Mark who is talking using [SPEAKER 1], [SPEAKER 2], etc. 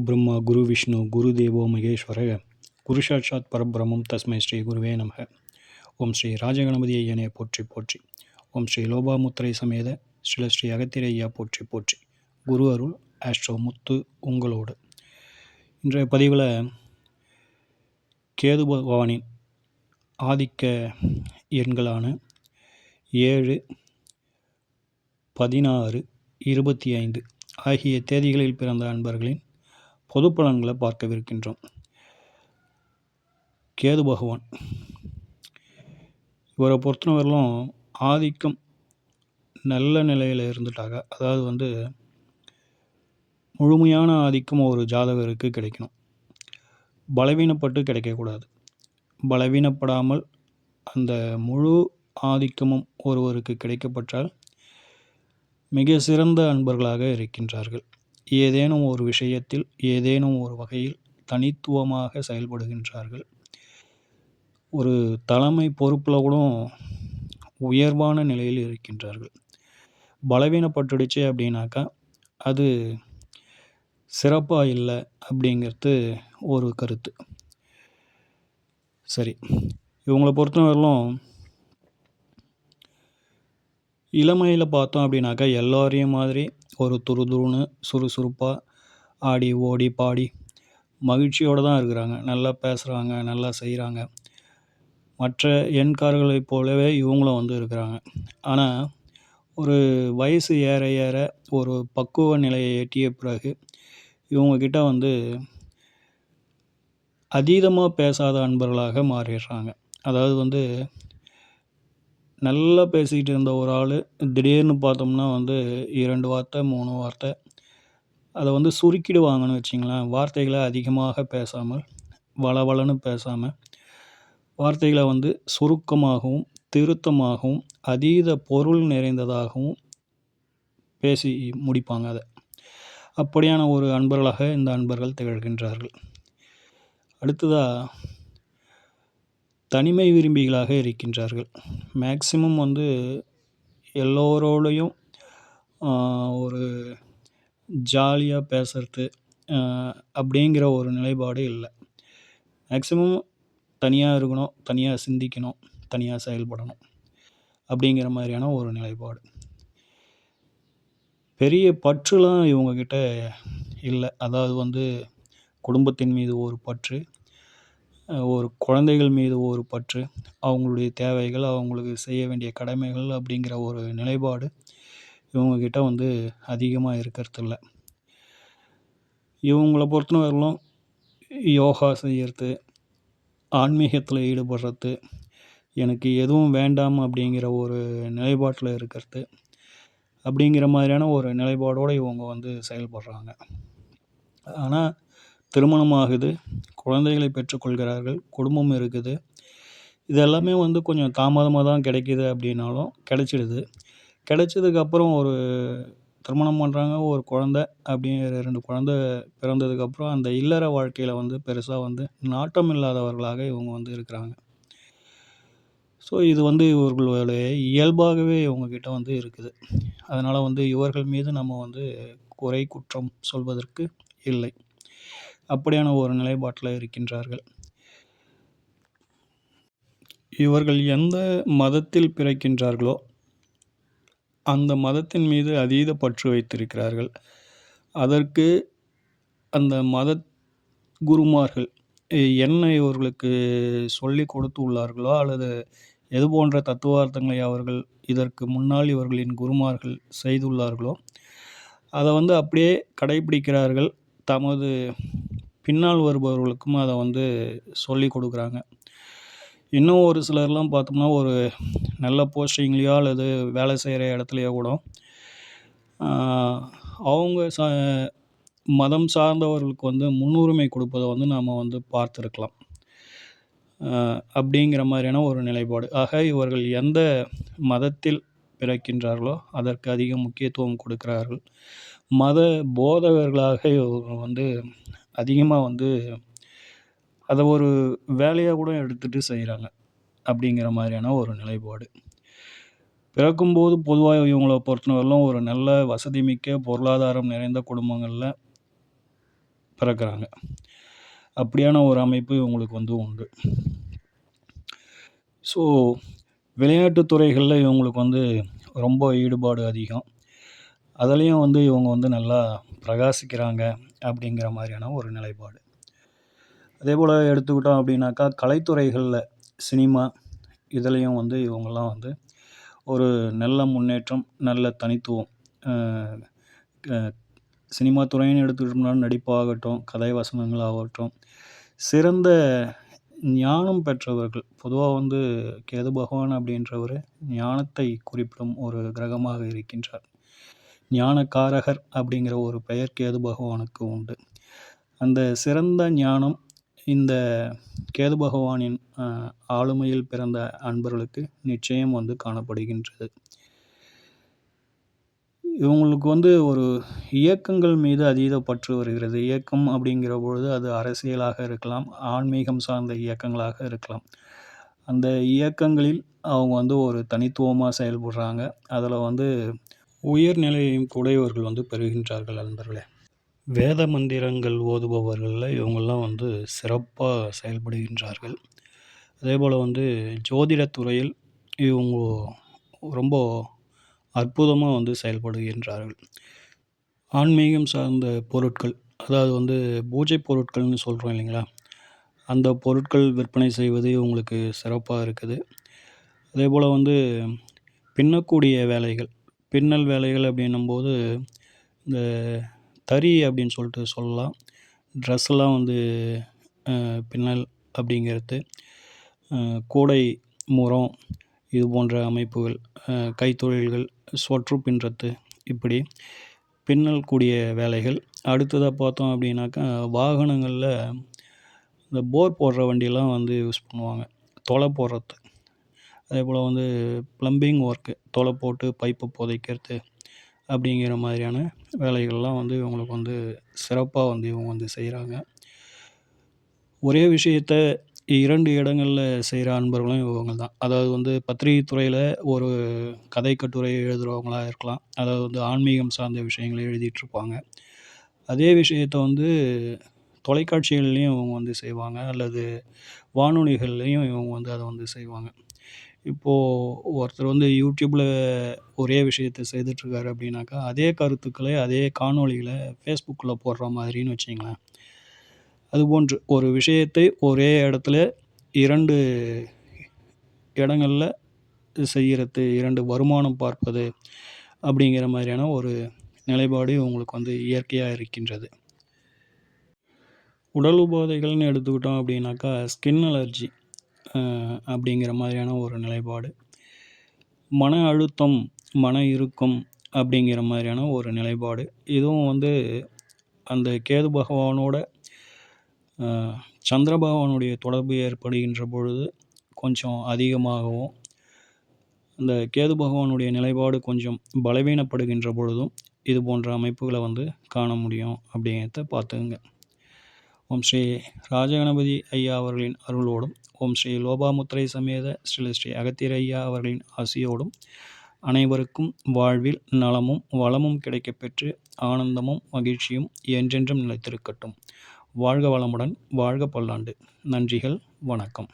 [SPEAKER 1] பிரம்மா குரு விஷ்ணு குரு தேவோ மகேஸ்வர குரு சாட்சாத் பரபிரம்மம் தஸ்மை ஸ்ரீ குருவே நமக. ஓம் ஸ்ரீ ராஜகணபதி ஐயனே போற்றி போற்றி. ஓம் ஸ்ரீ லோபாமுத்திரை சமேத ஸ்ரீ அகத்திரை ஐயா போற்றி போற்றி. குரு அருள் ஆஸ்ட்ரோ முத்து உங்களோடு. இன்றைய பதிவில் கேது பகவானின் ஆதிக்க எண்களான 7, 16, 25 ஆகிய தேதிகளில் பிறந்த அன்பர்களின் பொது பலன்களை பார்க்கவிருக்கின்றோம். கேது பகவான் இவரை பொறுத்தவரையிலும் ஆதிக்கம் நல்ல நிலையில் இருந்துட்டாங்க. அதாவது முழுமையான ஆதிக்கம் ஒரு ஜாதகருக்கு கிடைக்கணும். பலவீனப்பட்டு கிடைக்கக்கூடாது. பலவீனப்படாமல் அந்த முழு ஆதிக்கமும் ஒருவருக்கு கிடைக்கப்பட்டால் மிக சிறந்த அன்பர்களாக இருக்கின்றார்கள். ஏதேனும் ஒரு விஷயத்தில் ஏதேனும் ஒரு வகையில் தனித்துவமாக செயல்படுகின்றார்கள். ஒரு தலைமை பொறுப்பில் கூட உயர்வான நிலையில் இருக்கின்றார்கள். பலவீனப்பட்டுடுச்சு அப்படின்னாக்கா அது சிறப்பாக இல்லை அப்படிங்கிறது ஒரு கருத்து. சரி, இவங்களை பொறுத்தவரையிலும் இளமையில் பார்த்தோம் அப்படின்னாக்கா எல்லோரையும் மாதிரி ஒரு துருதுருன்னு சுறுசுறுப்பாக ஆடி ஓடி பாடி மகிழ்ச்சியோடு தான் இருக்கிறாங்க. நல்லா பேசுகிறாங்க, நல்லா செய்கிறாங்க. மற்ற எண்கார்களைப் போலவே இவங்களும் இருக்கிறாங்க. ஆனால் ஒரு வயசு ஏற ஏற ஒரு பக்குவ நிலையை எட்டிய பிறகு இவங்கக்கிட்ட அதீதமாக பேசாத அன்பர்களாக மாறிடுறாங்க. அதாவது நல்லா பேசிக்கிட்டு இருந்த ஒரு ஆள் திடீர்னு பார்த்தோம்னா 2 வார்த்தை 3 வார்த்தை அதை சுருக்கிடுவாங்கன்னு வச்சிங்களேன். வார்த்தைகளை அதிகமாக பேசாமல் வளவளன்னு பேசாமல் வார்த்தைகளை சுருக்கமாகவும் திருத்தமாகவும் அதீத பொருள் நிறைந்ததாகவும் பேசி முடிப்பாங்க. அப்படியான ஒரு அன்பர்களாக இந்த அன்பர்கள் திகழ்கின்றார்கள். அடுத்ததாக தனிமை விரும்பிகளாக இருக்கின்றார்கள். மேக்சிமம் எல்லோரோடையும் ஒரு ஜாலியாக பேசுறது அப்படிங்கிற ஒரு நிலைப்பாடு இல்லை. மேக்சிமம் தனியாக இருக்கணும், தனியாக சிந்திக்கணும், தனியாக செயல்படணும் அப்படிங்கிற மாதிரியான ஒரு நிலைப்பாடு. பெரிய பற்றுலாம் இவங்கக்கிட்ட இல்லை. அதாவது குடும்பத்தின் மீது ஒரு பற்று, ஒரு குழந்தைகள் மீது ஒரு பற்று, அவங்களுடைய தேவைகள், அவங்களுக்கு செய்ய வேண்டிய கடமைகள் அப்படிங்கிற ஒரு நிலைப்பாடு இவங்கக்கிட்ட அதிகமாக இருக்கிறதில்ல. இவங்களை பொறுத்தவரையிலும் யோகா செய்கிறது, ஆன்மீகத்தில் ஈடுபடுறது, எனக்கு எதுவும் வேண்டாம் அப்படிங்கிற ஒரு நிலைப்பாட்டில் இருக்கிறது அப்படிங்கிற மாதிரியான ஒரு நிலைப்பாடோடு இவங்க செயல்படுறாங்க. ஆனால் திருமணம் ஆகுது, குழந்தைகளை பெற்றுக்கொள்கிறார்கள், குடும்பம் இருக்குது. இது எல்லாமே கொஞ்சம் தாமதமாக தான் கிடைக்கிது அப்படின்னாலும் கிடைச்சிடுது. கிடைச்சதுக்கப்புறம் ஒரு திருமணம் பண்ணுறாங்க, ஒரு குழந்தை அப்படிங்கிற 2 குழந்தை பிறந்ததுக்கப்புறம் அந்த இல்லற வாழ்க்கையில் பெருசாக நாட்டம் இல்லாதவர்களாக இவங்க இருக்கிறாங்க. ஸோ இது இவர்களுடைய இயல்பாகவே இவங்கக்கிட்ட இருக்குது. அதனால் இவர்கள் மீது நம்ம குறை குற்றம் சொல்வதற்கு இல்லை. அப்படியான ஒரு நிலைப்பாட்டில் இருக்கின்றார்கள். இவர்கள் எந்த மதத்தில் பிறக்கின்றார்களோ அந்த மதத்தின் மீது அதீத பற்று வைத்திருக்கிறார்கள். அதற்கு அந்த மத குருமார்கள் என்ன இவர்களுக்கு சொல்லி கொடுத்து உள்ளார்களோ அல்லது எது போன்ற தத்துவார்த்தங்களை அவர்கள் இதற்கு முன்னால் இவர்களின் குருமார்கள் செய்துள்ளார்களோ அதை அப்படியே கடைபிடிக்கிறார்கள். தமது பின்னால் வருபவர்களுக்கும் அதை சொல்லி கொடுக்குறாங்க. இன்னும் ஒரு சிலர்லாம் பார்த்தோம்னா ஒரு நல்ல போஸ்டிங்லேயோ அல்லது வேலை செய்கிற இடத்துலையோ கூட அவங்க மதம் சார்ந்தவர்களுக்கு முன்னுரிமை கொடுப்பதை நாம் பார்த்துருக்கலாம். அப்படிங்கிற மாதிரியான ஒரு நிலைப்பாடு. ஆக இவர்கள் எந்த மதத்தில் பிறக்கின்றார்களோ அதற்கு அதிக முக்கியத்துவம் கொடுக்கிறார்கள். மத போதகர்களாக இவர்கள் அதிகமாக அதை ஒரு வேலையாக கூட எடுத்துகிட்டு செய்கிறாங்க அப்படிங்கிற மாதிரியான ஒரு நிலைப்பாடு. பிறக்கும்போது பொதுவாக இவங்களை பொறுத்தவரையிலும் ஒரு நல்ல வசதி மிக்க பொருளாதாரம் நிறைந்த குடும்பங்களில் பிறக்குறாங்க. அப்படியான ஒரு அமைப்பு இவங்களுக்கு வந்து உண்டு. ஸோ விளையாட்டுத் துறைகள்ல இவங்களுக்கு வந்து ரொம்ப ஈடுபாடு அதிகம். அதுலயும் வந்து இவங்க வந்து நல்லா பிரகாசிக்கிறாங்க அப்படிங்கிற மாரியான ஒரு நிலைப்பாடு. அதேபோல எடுத்துக்கிட்டோம் அப்படின்னாக்கா, கலைத்துறைகள்ல சினிமா இதுலயும் வந்து இவங்கலாம் வந்து ஒரு நல்ல முன்னேற்றம், நல்ல தனித்துவம். அ க சினிமா துறைன்னு எடுத்துக்கிட்டோம்னா நடிப்பாகட்டும், கதை வசனங்கள் ஆகட்டும், சிறந்த ஞானம் பெற்றவர்கள். பொதுவா வந்து கேது பகவான் அப்படின்றவரு ஞானத்தை குறிப்பிடும் ஒரு கிரகமாக இருக்கின்றார். ஞானகாரகர் அப்படிங்கிற ஒரு பெயர் கேது பகவானுக்கு உண்டு. அந்த சிறந்த ஞானம் இந்த கேது பகவானின் ஆளுமையில் பிறந்த அன்பர்களுக்கு நிச்சயம் வந்து காணப்படுகின்றது. இவங்களுக்கு வந்து ஒரு இயக்கங்கள் மீது அதீத பற்று வருகிறது. இயக்கம் அப்படிங்கிற பொழுது அது அரசியலாக இருக்கலாம், ஆன்மீகம் சார்ந்த இயக்கங்களாக இருக்கலாம். அந்த இயக்கங்களில் அவங்க வந்து ஒரு தனித்துவமா செயல்படுறாங்க. அதில வந்து உயர்நிலையையும் கூட இவர்கள் வந்து பெறுகின்றார்கள் நண்பர்களே. வேத மந்திரங்கள் ஓதுபவர்கள்ல இவங்கெல்லாம் வந்து சிறப்பா செயல்படுகின்றார்கள். அதேபோல வந்து ஜோதிடத் துறையில் இவங்க ரொம்ப அற்புதமா வந்து செயல்படுகின்றார்கள். ஆன்மீகம் சார்ந்த பொருட்கள், அதாவது வந்து பூஜை பொருட்கள்னு சொல்றோம் இல்லைங்களா? அந்த பொருட்கள் விற்பனை செய்வது இவங்களுக்கு சிறப்பா இருக்குது. அதேபோல வந்து பின்னக்கூடிய வேலைகள், பின்னல் வேலைகள் அப்படின்னும்போது, இந்த தறி அப்படின்னு சொல்லிட்டு சொல்லலாம். ட்ரெஸ்லாம் வந்து பின்னல் அப்படிங்கிறது, கூடை முறம் இது போன்ற அமைப்புகள், கைத்தொழில்கள், சொற்று பின்னுறது இப்படி பின்னல் கூடிய வேலைகள். அடுத்ததா பார்த்தோம் அப்படின்னாக்கா, வாகனங்கள்ல இந்த போர் போடுற வண்டிலாம் வந்து யூஸ் பண்ணுவாங்க. தொலை போடுறது. அதேபோல் வந்து ப்ளம்பிங் ஒர்க்கு, தொலை போட்டு பைப்பு புதைக்கிறது அப்படிங்கிற மாதிரியான வேலைகள்லாம் வந்து இவங்களுக்கு வந்து சிறப்பா வந்து இவங்க வந்து செய்கிறாங்க. ஒரே விஷயத்த 2 இடங்கள்ல செய்கிற அன்பர்களும் இவங்க தான். அதாவது வந்து பத்திரிகை துறையில ஒரு கதை கட்டுரை எழுதுறவங்களா இருக்கலாம். அதாவது வந்து ஆன்மீகம் சார்ந்த விஷயங்கள எழுதிட்டுருப்பாங்க. அதே விஷயத்த வந்து தொலைக்காட்சிகள்லேயும் இவங்க வந்து செய்வாங்க. அல்லது வானொலிகள்லேயும் இவங்க வந்து அத வந்து செய்வாங்க. இப்போது ஒருத்தர் வந்து யூடியூப்ல ஒரே விஷயத்த செய்துட்ருக்காரு அப்படின்னாக்கா, அதே கருத்துக்களை, அதே காணொளிகள ஃபேஸ்புக்கில போடுற மாதிரின்னு வச்சுக்கங்களேன். அதுபோன்று ஒரு விஷயத்தை ஒரே இடத்துல 2 இடங்கள்ல செய்யறது, 2 வருமானம் பார்ப்பது அப்படிங்கிற மாதிரியான ஒரு நிலைப்பாடு இவங்களுக்கு வந்து இயற்கையா இருக்கின்றது. உடல் உபாதைகள்னு எடுத்துக்கிட்டோம் அப்படின்னாக்கா, ஸ்கின் அலர்ஜி அப்படிங்கிற மாதிரியான ஒரு நிலைப்பாடு. மன அழுத்தம், மன இறுக்கம் அப்படிங்கிற மாதிரியான ஒரு நிலைப்பாடு. இதுவும் வந்து அந்த கேது பகவானோட அ சந்திர பகவானுடைய தொடர்பு ஏற்படுகின்ற பொழுது கொஞ்சம் அதிகமாகவும், அந்த கேது பகவானுடைய நிலைப்பாடு கொஞ்சம் பலவீனப்படுகின்ற பொழுதும், இது போன்ற அமைப்புகள வந்து காண முடியும் அப்படிங்கிறத பார்த்துக்கங்க. ஓம் ஸ்ரீ ராஜகணபதி ஐயா அவர்களின் அருளோடும், ஓம் ஸ்ரீ லோபாமுத்திரை சமேத ஸ்ரீ அகத்தியர் ஐயா அவர்களின் ஆசியோடும் அனைவருக்கும் வாழ்வில் நலமும் வளமும் கிடைக்கப் பெற்று ஆனந்தமும் மகிழ்ச்சியும் என்றென்றும் நிலைத்திருக்கட்டும். வாழ்க வளமுடன், வாழ்க பல்லாண்டு. நன்றிகள், வணக்கம்.